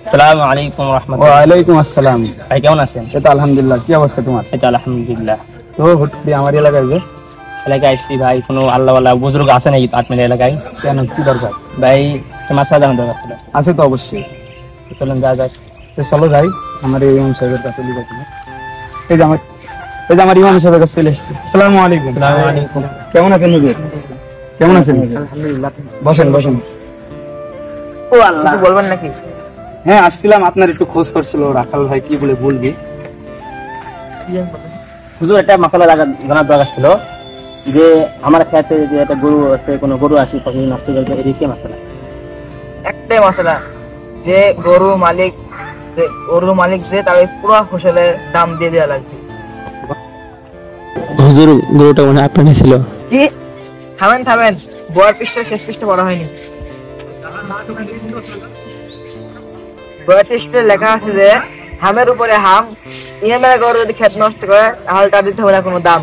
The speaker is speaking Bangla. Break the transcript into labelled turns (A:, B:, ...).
A: আসসালামু আলাইকুম রাহমাতুল্লাহ।
B: ওয়া আলাইকুম আসসালাম।
A: ভাই কেমন আছেন?
B: এই তো আলহামদুলিল্লাহ। কি অবস্থা তোমার?
A: এই তো আলহামদুলিল্লাহ।
B: তো হুট করে আমার এলাকায় যে
A: এলাকায় আসছি ভাই, কোনো আল্লাহওয়ালা বুজুর্গ আছে নাকি আপনার এলাকায়?
B: কেন, কি দরকার?
A: ভাই মাসলা জানার দরকার ছিল।
B: আছে তো অবশ্যই।
A: তো চলুন যা যাক।
B: তো চলো যাই আমার এই ইমাম সাহেবের কাছে লিখে দিই। এই যে আমার ইমাম সাহেবের কাছে চলে এসেছি। আসসালামু আলাইকুম।
A: আসসালামু আলাইকুম।
B: কেমন আছেন হুজুর? কেমন আছেন?
A: আলহামদুলিল্লাহ।
B: বসেন বসেন।
A: ও আল্লাহ, কিছু বলবেন নাকি?
B: হ্যাঁ, আসছিলাম, আপনার একটু খোঁজ করছিল রাখাল ভাই, কি বলে বলবি।
A: শুধু একটা মাসালা জানার দরকার ছিল যে আমার খেতে যে একটা গরু আছে, কোনো গরু আসি ফসল নষ্ট হয়ে যাবে, এদিকে মাসালা।
C: একটাই মশলা, যে গরুর মালিক যে তার ওই পুরো ফসলের দাম দিয়ে দেওয়া লাগবে।
D: হুজুর, গরুটা মানে আপনারই ছিল?
C: কি? থামেন, বয়ার পৃষ্ঠা শেষ পৃষ্ঠা পড়া হয়নি। বয়ার শেষ পৃষ্ঠায় লেখা আছে যে হামের উপরে হাম, ইমামের গরু যদি ক্ষেত নষ্ট করে তাহলে তার দিতে হবে না কোনো দাম।